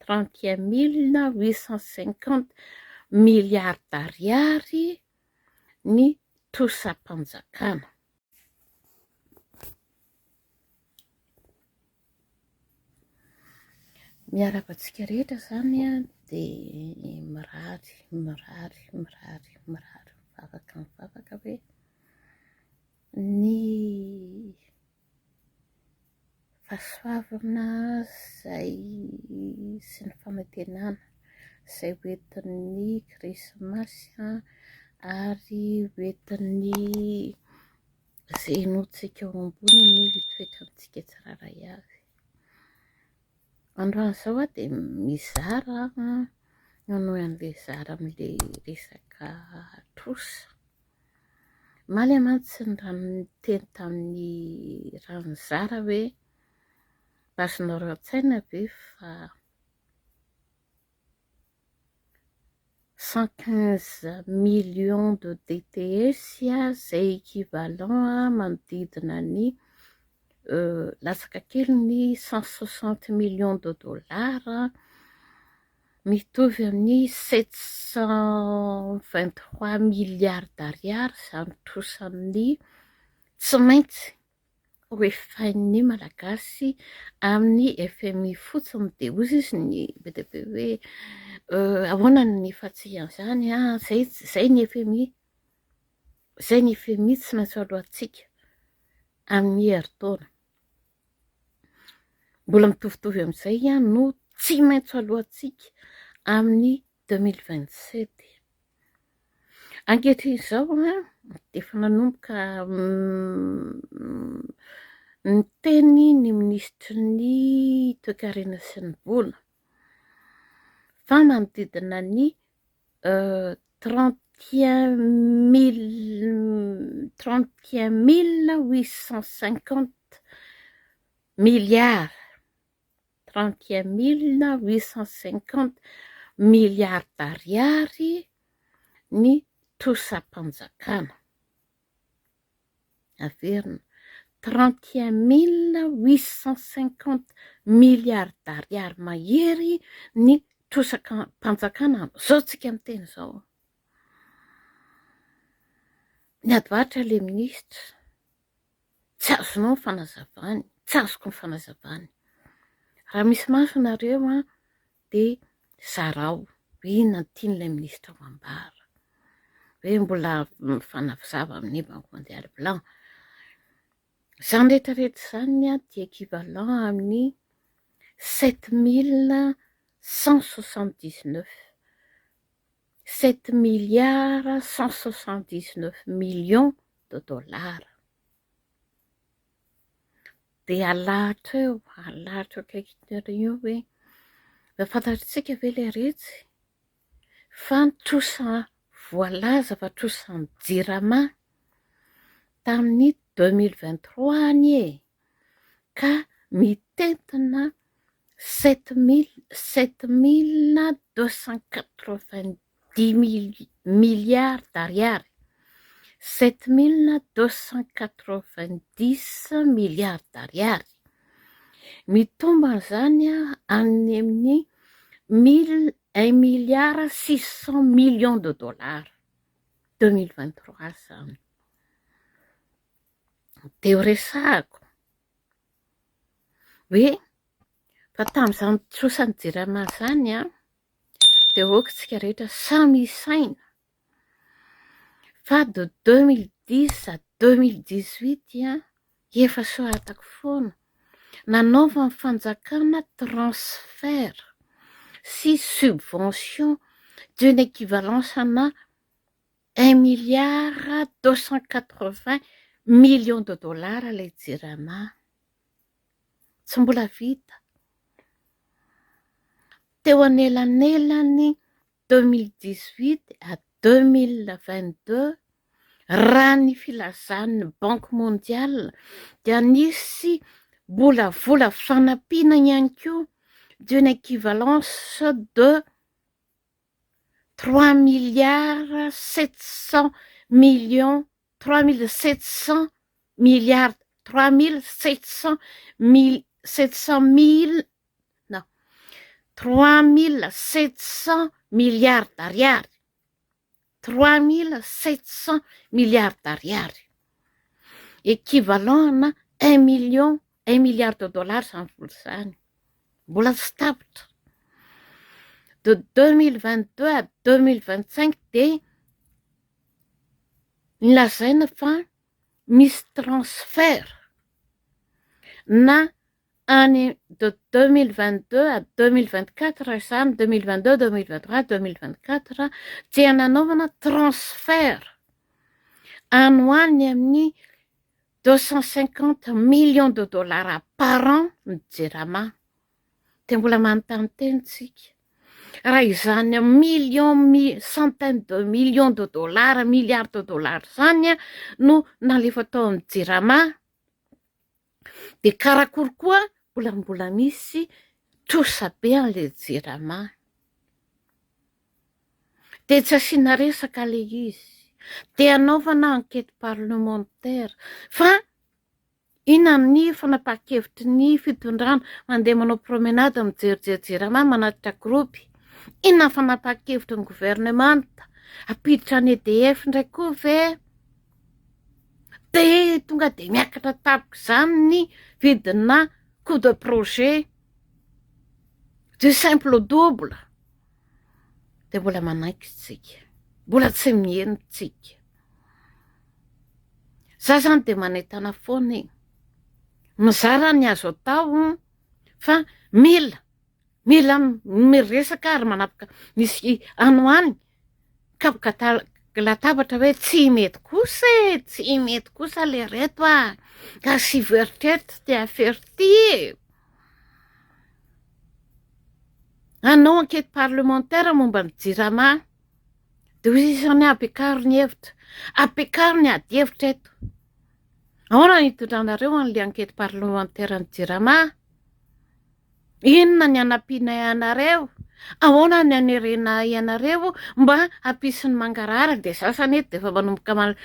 31 850 milliards d'ariary ny tosam-panjakana. Miaraka rehetra zany a dia mirary mivavaka hoe ny fahasoavana izay sy ny famantenana izay hoentin'ny krismasy ary hoentin'ny izay notsika ao ambony ny toetrantsika tsiraray avy. Androany izao dia mizara nanao an'ilay zara amin'ilay resaka trosa. Maly mantsy ny teny tamin'ny ranozara hoe azonareo an-tsaina ve fa 115 millions de DTS izay équivalent manodidina ny latsaka kely ny 160 millions de dollars mitovy amin'ny 723 milliards d'ariary izany trosa amin'ny tsy maintsy hoefain'ny malagasy amin'ny FMI fotsiny. Dia hozy izy ny BDP hoe ahoana ny fahatsihan'izany zay ny FMI tsy maintsy alohantsika amin'ny herintaona. Mbola mitovitovy amin'izay no tsy maintsy alohantsika amin'ny 2027. Ankehitriny izao dia efa nanomboka ny teny ny ministry ny toe-karena sy ny vola fa manodidina ny 31 850 milliards 31 850 milliards d'ariary ny tosam-panjakana. Averina 31 850 milliards d'ariary mahery ny tosam-panjakana. Zao tsika miteny izao. Niadivahatra ilay ministra, tsy azonao ny fanazavany, tsy azoko ny fanazavany. Raha misy maso nareo dia zarao inona no tian'ilay ministra ho ambara, hoe mbola mifanazava amin'ny Banque mondiale blanc. Izany rehetrarehetra izany dia équivalent amin'ny 7 milliards 179 millions de dollars. Dia alahatra eo akaikinareo hoe fantatritsika ve ilay retsy fa ny trosa voalaza fa trosan'ny JIRAMA tamin'ny 2023 any ka mitentina 7 milliards d'ariary. 7 milliards d'ariary. Mitomba izany any amin'ny 1 milliard 600 millions de dollars 2023 izany. Dia ho resahako hoe fa tamin'izany trosan'ny JIRAMA izany dia aokantsika rehetra samy isaina fa de 2010 à 2018 efa soratako foana nanaova ny fanjakana transfert sy subvention d'une équivalence ana 1 milliard 280 millions de dollars ilay JIRAMA. Tsy mbola vita. Teo anelanelany 2018 à 2022 raha ny filazan'ny Banque mondiale dia nisy mbola vola fanampiana ihany koa d'une équivalence de 3 milliards 700 millions 3700 milliards 3700 000 non 3700 milliards d'ariary. 3700 milliards d'ariary. Équivalent 1 milliard de dollars izany vola izany. Mbola tsy tapitra. De 2022 à 2025 dia nilazaina fa misy transfert na any de 2022 à 2024 izany 2022, 2023, 2024 dia nanaovana transfert any ho any amin'ny 250 millions de dollars par an ny JIRAMA. Dia mbola manontany teny tsika. Raha izany centaines de millions de dollars, milliards de dollars zany no nalefa tao amin'ny JIRAMA. Dia karakory koa mbola misy trosabe an'ilay JIRAMA. Dia tsy asiana resaka le izy. Dia anaovana enquête parlementaire. Fa inona ny fanapahan-kevitry ny fitondrana mandeha manao promenade mijery JIRAMA manatitra gropy. Inona fanapahan-kevitry ny gouvernemanta apiditra ny EDF indray koa ve? Dia tonga dia miakatra tapika izany ny vidina coût de projet du simple au double. Dia mbola manaiky tsika. Mbola tsy miheno tsika. Za zany dia manentana foana iny. Mizara ny azo atao fa mila miresaka ary manapaka misy anoany kapoka latabatra hoe tsy mety kosa le reto ka sy veritreto dia aferty. Anao enquête parlementaire momba ny JIRAMA. Dia hoy isany apekaro ny hevitra. Apekaro ny ady hevitra eto. Ahoana ny hitondranareo an'ilay enquête parlementaire ny JIRAMA? Inona ny anampiana ianareo? Ahoana ny anerena ianareo mba hampisy ny mangarahara? Dia sasany eto dia efa manomboka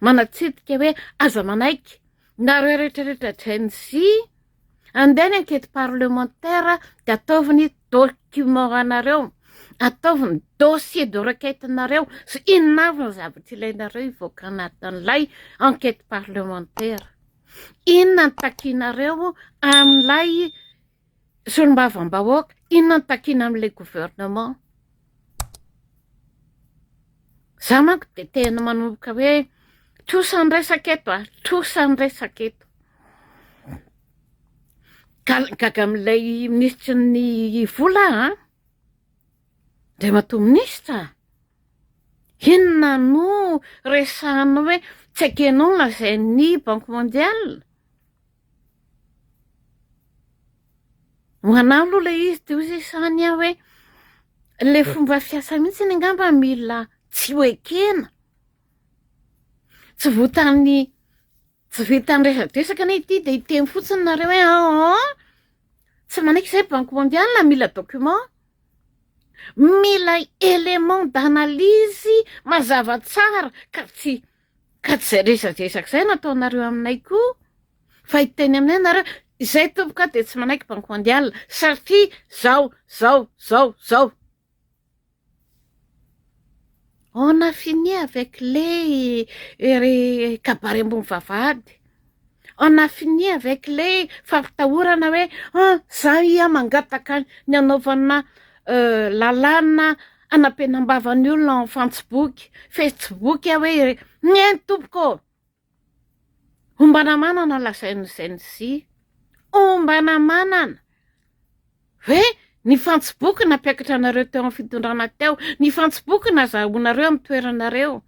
manatsidika hoe aza manaiky. Nareo rehetrarehetra JNC andeha ny enquête parlementaire dia ataoviny document anareo. Ataoviny dossier de requête anareo. Sy inona avy ny zavatra ilainareo hivoaka anatin'ilay enquête parlementaire. Inona ny takianareo amin'ilay solombavam-bahoaka? Inona ny takiana amin'ilay gouvernement? Za manko dia tena manomboka hoe trosa ny resaka eto. Gaga amin'ilay ministry ny vola dia matoa ministra. Inona no resahana hoe tsy hakenao lazain'ny Banque mondiale? Ho anahy aloha ilay izy dia hoy isany hoe le fomba fiasa mihitsy ny angamba mila tsy ho ekena. Tsy vitany resaka ne ity dia hiteny fotsiny nareo hoe tsy manaiky izay Banque mondiale mila document. Mila élément d'analyse mazava tsara ka tsy izay resaka izay nataonareo aminay koa. Fa hiteny aminay nareo izay tomboka dia tsy manaiky Banque mondiale satria zao. On a fini avec les cabaret ambony vavahady. On a fini avec les fampitahorana hoe za mangataka ny anaovana lalàna anampenam-bavan'ny olona Facebook hoe ny tompoko. Ombana manana lazain'ny JNC. Ombana manana. Hoe ny Facebook nampiakatra anareo teo amin'ny fitondrana teo. Ny Facebook nazahoanareo amin'ny toeranareo.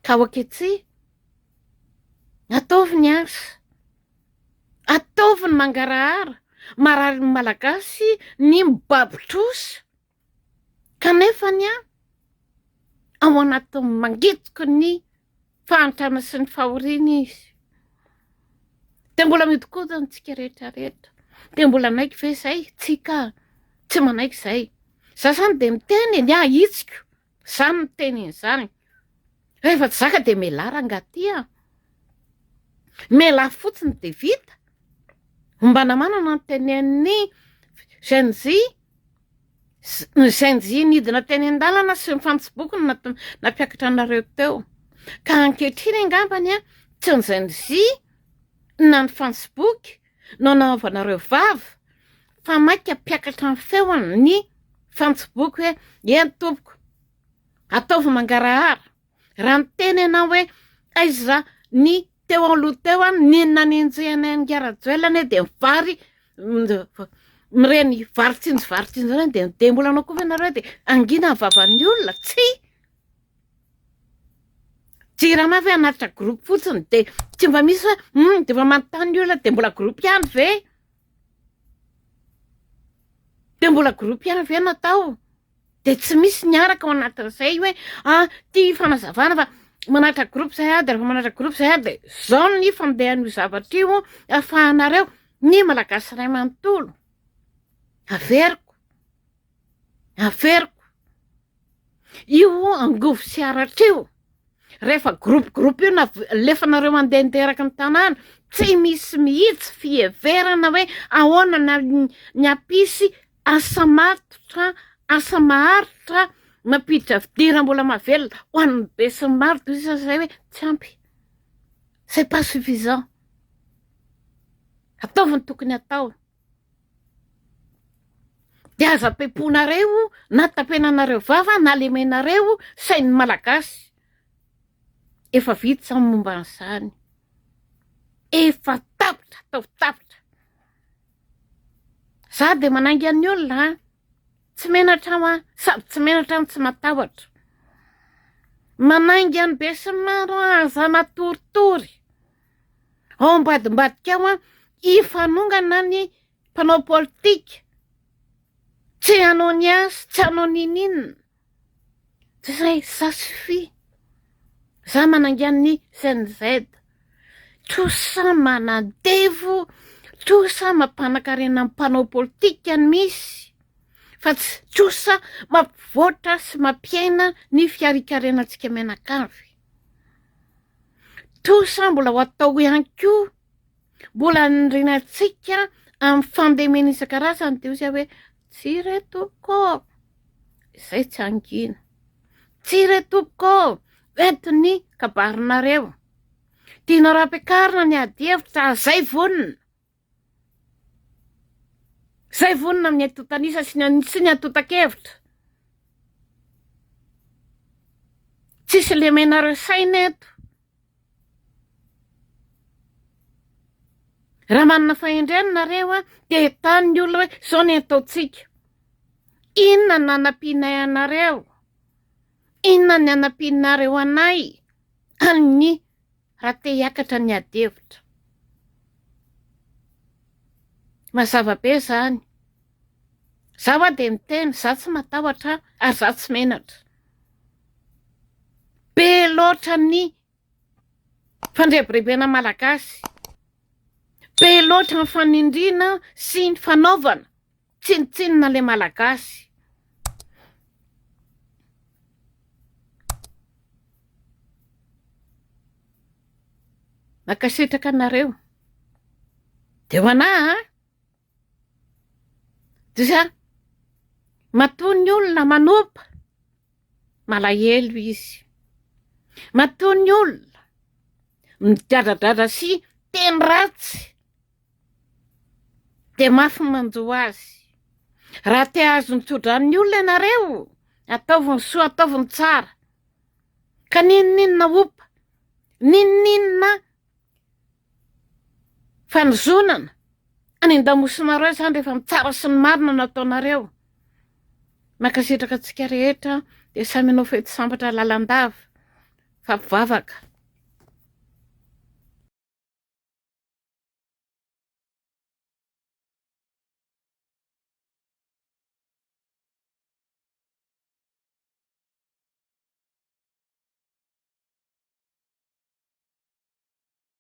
Ka oketsy. Ataoviny asa. Ataoviny mangarahara. Marary ny malagasy ny mibabotrosa. Kanefa ao anatin'ny mangitiko ny fahantrana sy ny fahoriana izy. Dia mbola miodikodina antsika rehetrarehetra. Dia mbola manaiky ve izay? Tsika tsy manaiky izay. Za zany dia miteny itsiko. Zany ny teny izany. Rehefa tsy zaka dia melara angaty. Mela fotsiny dia vita. Ombana manana ny tenen'ny JNC. Zenji nidina teny an-dalana sy mifantsiboko no nampiakatra anareo teo. Ka ankehitriny angambany a tsy ny Zenji na ny fantsiboky no nanaovanareo vava, fa maika mpiakatra ny feony ny fantsiboky hoe eny tompoko, ataovy mangarahara. Raha ny teny ianao hoe aiza ny teo aloha teo a ninona ninjehana angara-joelana dia mivary mireny varitsinjo reny dia mbola anao koa ianareo dia angina ny vavan'ny olona. Tsy raha mafy anatitra groupe fotsiny dia tsy mba misy hoe dia efa manontany ny olona dia mbola groupe ihany ve? Dia mbola groupe ihany ve natao? Dia tsy misy niaraka ao anatin'izay hoe tia fanazavana fa manatra groupe zay a dia rehefa manatra groupe zay a dia zao ny fandehan'io zavatra io ahafahanareo ny malagasy ray manontolo. Averiko io angovo sy aratra io rehefa groupe io alefanareo mandehanderaka ny tanàna, tsy misy mihitsy fieverana hoe ahoana ny apisy asa matotra, asa maharitra mampiditra fidira mbola mavelona ho an'ny be sy ny maro. Toy izay hoe tsy ampy, c'est pas suffisant. Ataovy ny tokony atao. Dia aza ampiaponareo na tapenanareo vava na lemenareo sain'ny malagasy. Efa vita sa momba an'izany. Efa tapitra, atao tapitra. Za dia manainga ny olona tsy menatra sady tsy menatra tsy matahotra. Manainga ny be sy maro aza matoritory. Ao ambadimbadika ao ifanongana ny mpanao politika. Tsy hanao ny asa, tsy hanao ninina. Tsy izay, ça suffit. Za manangan'ny CNZ. Tosa manandevo, tosa mampanakarena ny mpanao politika ny misy. Fa tsy tosa mampivoatra sy mampiaina ny fiarikarenantsika menakavy. Tosa mbola ho atao ihany koa, mbola nirinatsika amin'ny fandemena isan-karazany dia izay hoe tsy retoko. Izay tsy angina. Tsy retoko. Eto ny kabarinareo. Tianao raha-piakarina ny ady-hevitra, zay vonona. Zay vonona amin'ny atotanisa sy ny atotan-kevitra. Tsisy lemenareo saina eto. Raha manana fahendrena nareo dia tany olona hoe zao ny ataontsika. Inona ny anampianay anareo? Inona ny anampianareo anay amin'ny raha te hiakatra ny ady-hevitra? Mazava be zany. Za hoa dia miteny, za tsy matahotra ary za tsy menatra. Be loatra ny fandrebirebena malagasy. Be loatra ny fanindriana sy ny fanaovana. Tsinitsinina le malagasy. Makasitraka anareo. Dia ho anahy dia matoa ny olona manopa, malahelo izy. Matoa ny olona midradradratra sy teny ratsy dia mafy manjoa azy. Raha te azo nitsodrany olona ianareo, ataovy ny soa, ataovy ny tsara. Ka ninona opa, ninona fanozonana anindamosinareo izany rehefa mitsara sy ny marina nataonareo. Makasitraka antsika rehetra dia samy anao fety sambatra lalandava. Fa bivavaka.